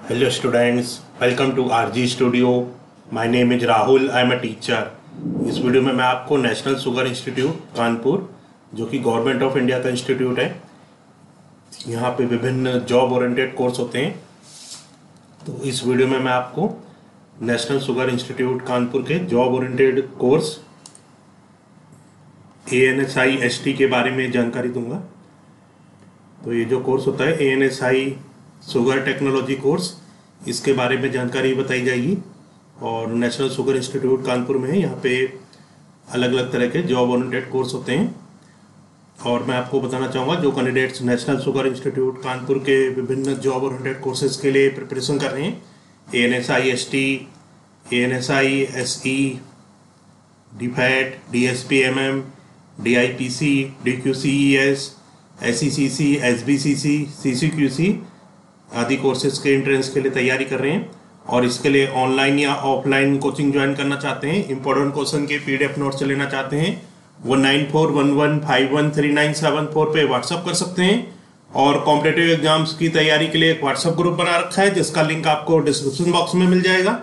Hello students, welcome to RG Studio. My name is Rahul. I am a teacher. इस video में मैं आपको national sugar institute Kanpur, जो कि गवर्नमेंट ऑफ इंडिया का इंस्टीट्यूट है, यहाँ पे विभिन्न जॉब ओरिएंटेड कोर्स होते हैं। तो इस वीडियो में मैं आपको नेशनल शुगर इंस्टीट्यूट कानपुर के जॉब ओरिएंटेड कोर्स ANSI-ST के बारे में जानकारी दूंगा। तो ये जो कोर्स होता है ANSI शुगर टेक्नोलॉजी कोर्स, इसके बारे में जानकारी बताई जाएगी। और नेशनल शुगर इंस्टीट्यूट कानपुर में है, यहाँ पे अलग अलग तरह के जॉब ओरिएंटेड कोर्स होते हैं। और मैं आपको बताना चाहूँगा, जो candidates national sugar institute Kanpur के विभिन्न जॉब ओरिएंटेड कोर्सेज के लिए प्रिपरेशन कर रहे हैं, ANSI-ST, ANSI-SE, DPAT, DSPMM, DIPC, DQCES, SECC, SBCC, CCQC आदि कोर्सेज के एंट्रेंस के लिए तैयारी कर रहे हैं। और इसके लिए ऑनलाइन या ऑफलाइन कोचिंग ज्वाइन करना चाहते हैं, इंपॉर्टेंट क्वेश्चन के PDF नोट्स लेना चाहते हैं, वो 9411513974 पे व्हाट्सअप कर सकते हैं। और कॉम्पिटिटिव एग्जाम्स की तैयारी के लिए एक व्हाट्सअप ग्रुप बना रखा है, जिसका लिंक आपको डिस्क्रिप्शन बॉक्स में मिल जाएगा।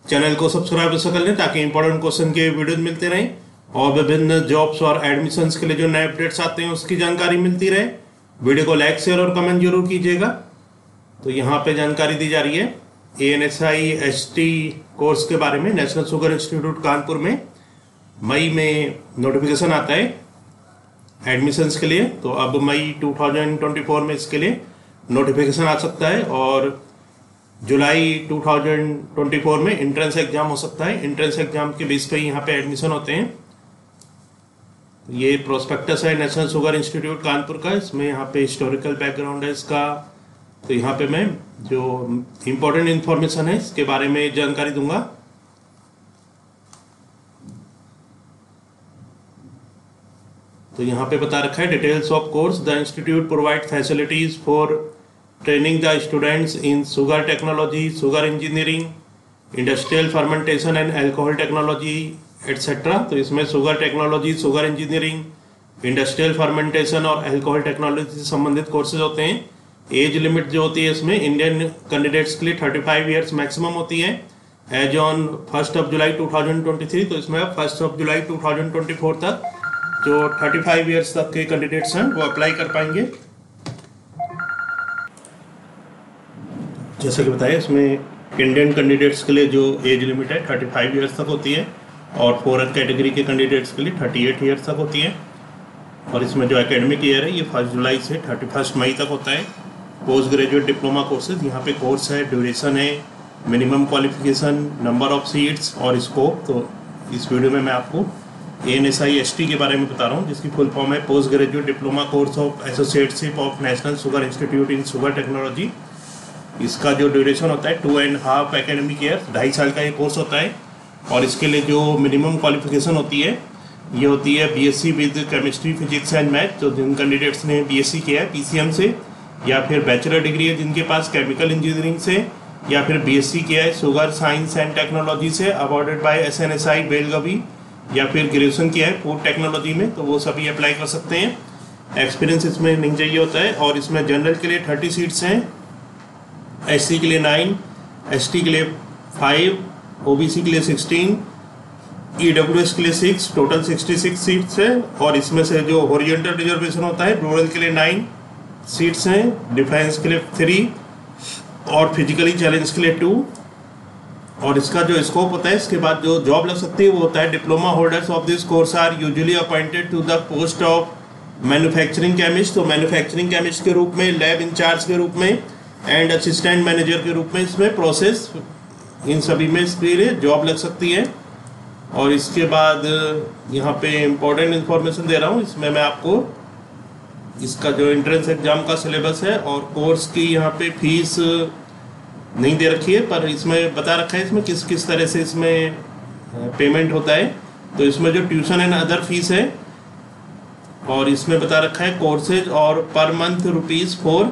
चैनल को सब्सक्राइब कर लें ताकि इंपॉर्टेंट क्वेश्चन के वीडियोज मिलते रहें और विभिन्न जॉब्स और एडमिशंस के लिए जो नए अपडेट्स आते हैं उसकी जानकारी मिलती रहे। वीडियो को लाइक, शेयर और कमेंट जरूर कीजिएगा। तो यहाँ पे जानकारी दी जा रही है ANSI-ST कोर्स के बारे में। नेशनल शुगर इंस्टीट्यूट कानपुर में मई में नोटिफिकेशन आता है एडमिशंस के लिए। तो अब मई 2024 में इसके लिए नोटिफिकेशन आ सकता है और जुलाई 2024 में एंट्रेंस एग्जाम हो सकता है। एंट्रेंस एग्जाम के बेस पे यहाँ पे एडमिशन होते हैं। ये प्रोस्पेक्टस है नेशनल शुगर इंस्टीट्यूट कानपुर का, इसमें यहाँ पे हिस्टोरिकल बैकग्राउंड है इसका। तो यहाँ पे मैं जो इम्पोर्टेंट इंफॉर्मेशन है इसके बारे में जानकारी दूंगा। तो यहाँ पे बता रखा है details of course. The institute provide facilities for training the students in sugar technology, sugar engineering, industrial fermentation and alcohol technology etcetera. तो इसमें sugar technology, sugar engineering, industrial fermentation और अल्कोहल टेक्नोलॉजी से संबंधित कोर्सेज होते हैं। Age limit जो होती है इसमें इंडियन कैंडिडेट्स के लिए 35 ईयर्स मैक्सिमम होती है एज ऑन 1 जुलाई 2023। तो इसमें 1 जुलाई 2024 तक जो 35 ईयर्स तक के कैंडिडेट्स हैं वो अप्लाई कर पाएंगे। जैसे कि बताया, इसमें इंडियन कैंडिडेट्स के लिए जो एज लिमिट है 35 ईयर्स तक होती है और फॉरेन कैटेगरी के कैंडिडेट्स के लिए 38 ईयर्स तक होती है। और इसमें जो एकेडमिक ईयर है ये 1 जुलाई से 31 मई तक होता है। पोस्ट ग्रेजुएट डिप्लोमा कोर्सेज यहाँ पे कोर्स है, ड्यूरेशन है, minimum qualification, number of seats और स्कोप। तो इस वीडियो में मैं आपको ANSI-ST के बारे में बता रहा हूँ, जिसकी फुल फॉर्म है post graduate diploma course of associateship of national sugar institute in sugar technology. इसका जो ड्यूरेशन होता है 2.5 एकेडमिक ईयर, 2.5 साल का ये कोर्स होता है। और इसके लिए जो मिनिमम क्वालिफिकेशन होती है ये होती है BSc with chemistry, physics and math. तो जिन कैंडिडेट्स ने BSc किया है PCM से, या फिर बैचलर डिग्री है जिनके पास केमिकल इंजीनियरिंग से, या फिर BSc किया है शुगर साइंस एंड टेक्नोलॉजी से अवॉर्डेड बाय SNSI बेलगावी, या फिर ग्रेजुएशन किया है फूड टेक्नोलॉजी में, तो वो सभी अप्लाई कर सकते हैं। एक्सपीरियंस इसमें नहीं चाहिए होता है। और इसमें जनरल के लिए 30 सीट्स हैं, SC के लिए 9, ST के लिए 5, OBC के लिए 16, EWS के लिए 6, टोटल 66 सीट्स है। और इसमें से जो हॉरिजॉन्टल रिजर्वेशन होता है, रूरल के लिए 9 सीट्स हैं, डिफेंस के लिए 3 और फिजिकली चैलेंज के लिए 2। और इसका जो स्कोप होता है, इसके बाद जो जॉब लग सकती है वो होता है diploma holders of this course are usually appointed to the post of manufacturing chemist. तो मैन्युफैक्चरिंग केमिस्ट के रूप में, लैब इंचार्ज के रूप में एंड असिस्टेंट मैनेजर के रूप में इसमें प्रोसेस, इन सभी में इसके लिए जॉब लग सकती है। और इसके बाद यहाँ पे इम्पोर्टेंट इन्फॉर्मेशन दे रहा हूँ, इसमें मैं आपको इसका जो एंट्रेंस एग्जाम का सिलेबस है और कोर्स की यहाँ पे फीस नहीं दे रखी है, पर इसमें बता रखा है इसमें किस किस तरह से इसमें पेमेंट होता है। तो इसमें जो ट्यूशन एंड अदर फीस है, और इसमें बता रखा है कोर्सेज और पर मंथ ₹4।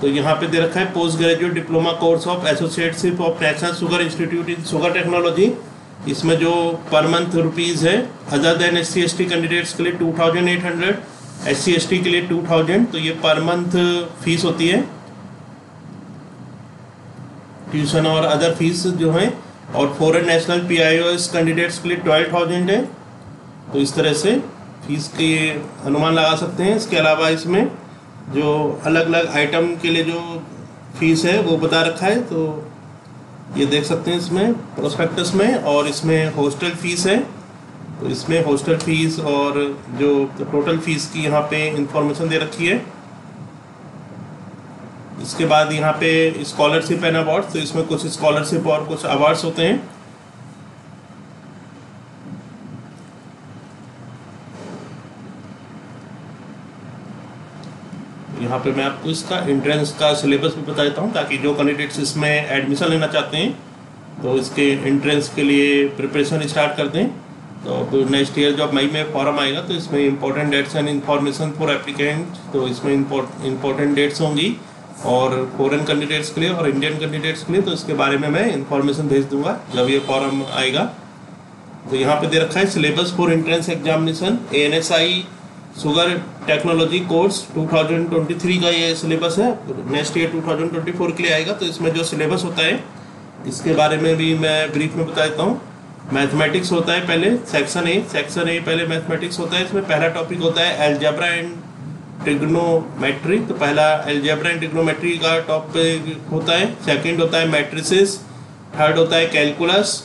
तो यहाँ पे दे रखा है post graduate diploma course of associateship of national sugar institute in sugar technology. इसमें जो पर मंथ रुपीज़ है, अदर देन SC-ST कैंडिडेट्स के लिए 2800, SC-ST के लिए 2000। तो ये पर मंथ फीस होती है। ट्यूशन और अदर फीस जो है, और फॉरेन नेशनल PIOS कैंडिडेट्स के लिए 12,000 है। तो इस तरह से फीस के अनुमान लगा सकते हैं। इसके अलावा इसमें जो अलग अलग आइटम के लिए जो फीस है वो बता रखा है, तो ये देख सकते हैं इसमें प्रोस्पेक्टस में। और इसमें हॉस्टल फीस है, तो इसमें हॉस्टल फीस और जो टोटल फीस की यहाँ पे इंफॉर्मेशन दे रखी है। इसके बाद यहाँ पे स्कॉलरशिप एंड अवार्ड्स, तो इसमें कुछ स्कॉलरशिप और कुछ अवार्ड्स होते हैं। यहाँ पे मैं आपको इसका एंट्रेंस का सिलेबस भी बता देता हूँ, ताकि जो कैंडिडेट्स इसमें एडमिशन लेना चाहते हैं तो इसके एंट्रेंस के लिए प्रिपरेशन स्टार्ट कर दें। तो नेक्स्ट ईयर जब मई में फॉर्म आएगा तो इसमें important dates and information for applicant, तो इसमें इंपॉर्टेंट डेट्स होंगी और फॉरेन कैंडिडेट्स के लिए और इंडियन कैंडिडेट्स के लिए, तो इसके बारे में मैं इंफॉर्मेशन भेज दूंगा जब ये फॉर्म आएगा। तो यहाँ पे दे रखा है syllabus for entrance examination ANSI sugar technology course 2023 का ये सिलेबस है। नेक्स्ट ईयर 2024 के लिए आएगा। तो इसमें जो सिलेबस होता है इसके बारे में भी मैं ब्रीफ में बता देता हूँ। मैथमेटिक्स होता है पहले, सेक्शन ए पहले मैथमेटिक्स होता है। इसमें पहला टॉपिक होता है एल्जेब्रा एंड ट्रिग्नोमेट्री, तो पहला एल्जेब्रा एंड ट्रिग्नोमेट्री का टॉपिक होता है। सेकंड होता है मैट्रिसेस, थर्ड होता है कैलकुलस,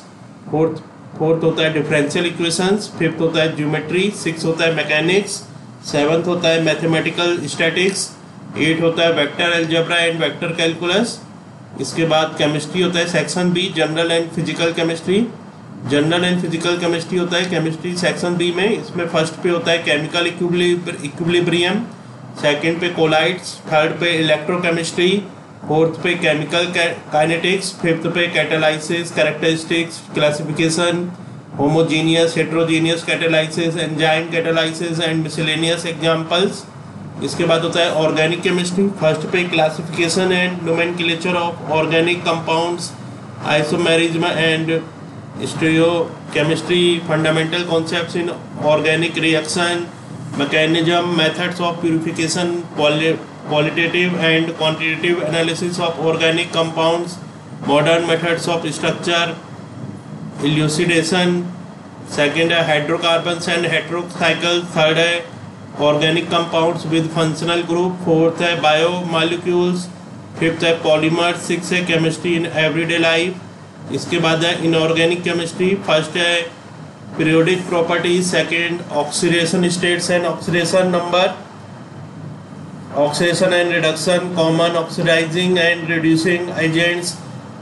फोर्थ होता है डिफरेंशियल इक्वेशंस, फिफ्थ होता है ज्योमेट्री, सिक्स होता है मैकेनिक्स, सेवन्थ होता है मैथमेटिकल स्टैटिक्स, एट होता है vector algebra and vector calculus. इसके बाद केमिस्ट्री होता है section B, general and physical chemistry. General and physical chemistry होता है केमिस्ट्री सेक्शन बी में। इसमें फर्स्ट पे होता है केमिकल इक्विलिब्रियम, सेकंड पे कोलाइड्स, थर्ड पे इलेक्ट्रोकेमिस्ट्री, फोर्थ पे केमिकल काइनेटिक्स, फिफ्थ पे catalysis, characteristics, classification, homogeneous heterogeneous catalysis, enzyme catalysis and miscellaneous examples. इसके बाद होता है ऑर्गेनिक केमिस्ट्री, फर्स्ट पे classification and nomenclature of organic compounds, isomerism and stereochemistry, fundamental concepts in organic reaction, mechanism, methods of purification, qualitative and quantitative analysis of organic compounds, modern methods of structure elucidation. Second है hydrocarbons and heterocycle, third है organic compounds with functional group, fourth है biomolecules, fifth है polymers, six है chemistry in everyday life. इसके बाद है inorganic chemistry, first है periodic properties, second oxidation states and oxidation number, oxidation and reduction, common oxidising and reducing agents,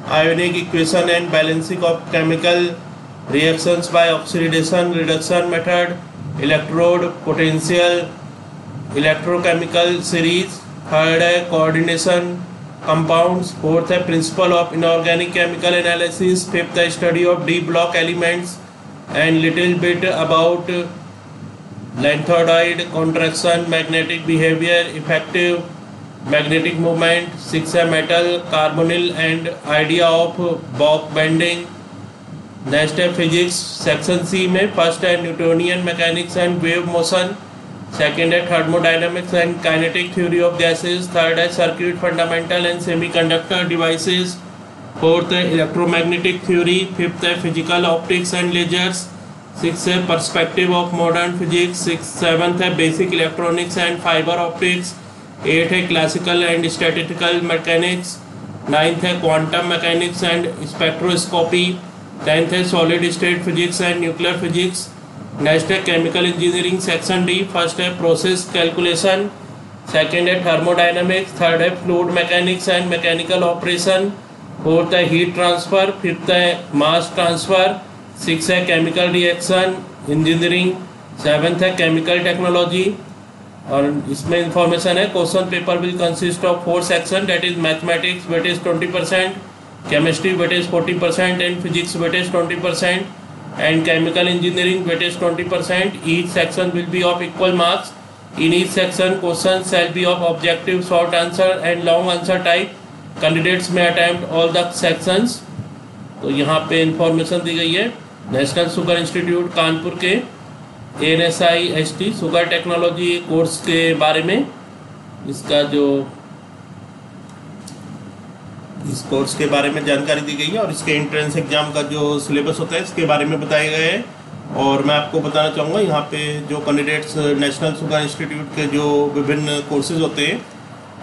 ionic equation and balancing of chemical reactions by oxidation reduction method, electrode potential, electrochemical series, third है coordination compounds, fourth है principle of inorganic chemical analysis, fifth है study of D block elements and little bit about lengthoid contraction, magnetic behavior, effective magnetic movement, six है metal carbonyl and idea of back bonding. Next है physics section C में, first है Newtonian mechanics and wave motion, second है thermodynamics and kinetic theory of gases, third है circuit fundamental and semiconductor devices, fourth है electromagnetic theory, fifth है physical optics and lasers, six है perspective of modern physics, seventh है basic electronics and fibre optics, eight है classical and statistical mechanics, ninth है quantum mechanics and spectroscopy, tenth है solid state physics and nuclear physics. Next है chemical engineering section D, first है process calculation, second है thermodynamics, third है fluid mechanics and mechanical operation, fourth है heat transfer, fifth है mass transfer, six है chemical reaction engineering, seventh है chemical technology. और इसमें इंफॉर्मेशन है question paper will consist of 4 section, that is mathematics weightage 20%, chemistry weightage 40% and physics weightage 20% and chemical engineering weightage 20%. Each section will be of equal marks. In each section questions shall be of objective, short answer and long answer type. Candidates may attempt all the sections. तो यहाँ पे information दी गई है national sugar institute Kanpur के ANSI sugar technology course के बारे में। इसका जो इस कोर्स के बारे में जानकारी दी गई है और इसके एंट्रेंस एग्जाम का जो सिलेबस होता है इसके बारे में बताया गया है। और मैं आपको बताना चाहूँगा यहाँ पे जो कैंडिडेट्स नेशनल शुगर इंस्टीट्यूट के जो विभिन्न कोर्सेज होते हैं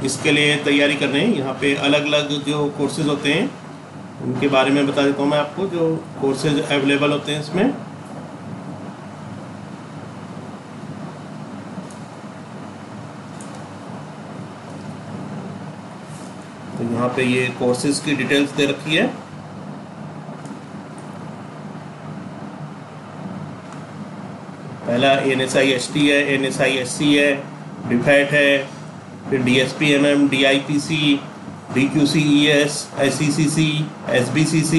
इसके लिए तैयारी कर रहे हैं, यहाँ पे अलग अलग जो कोर्सेज होते हैं उनके बारे में बता देता हूँ मैं आपको, जो कोर्सेज अवेलेबल होते हैं इसमें। तो यहाँ पे ये कोर्सेज की डिटेल्स दे रखी है। पहला NSI-ST है, NSI-SC है, डिफैट है, फिर DSP-MM, DIPC, DQCES, SECC, SBCC।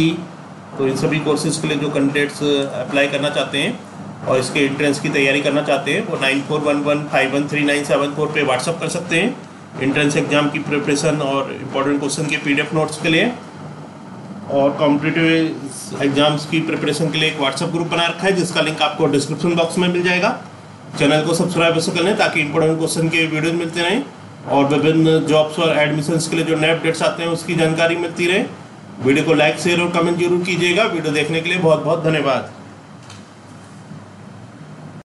तो इन सभी कोर्सेज के लिए जो कैंडिडेट्स अप्लाई करना चाहते हैं और इसके एंट्रेंस की तैयारी करना चाहते हैं वो 9411513974 पे व्हाट्सअप कर सकते हैं एंट्रेंस एग्जाम की प्रिपरेशन और इम्पोर्टेंट क्वेश्चन के PDF नोट्स के लिए। और कॉम्पिटिटिव एग्जाम्स की प्रिपरेशन के लिए एक व्हाट्सएप ग्रुप बना रखा है जिसका लिंक आपको डिस्क्रिप्शन बॉक्स में मिल जाएगा। चैनल को सब्सक्राइब ऐसे कर लें ताकि इंपॉर्टेंट क्वेश्चन के वीडियो मिलते रहें और विभिन्न जॉब्स और एडमिशन्स के लिए जो नए अपडेट्स आते हैं उसकी जानकारी मिलती रहे। वीडियो को लाइक शेयर और कमेंट जरूर कीजिएगा। वीडियो देखने के लिए बहुत बहुत धन्यवाद।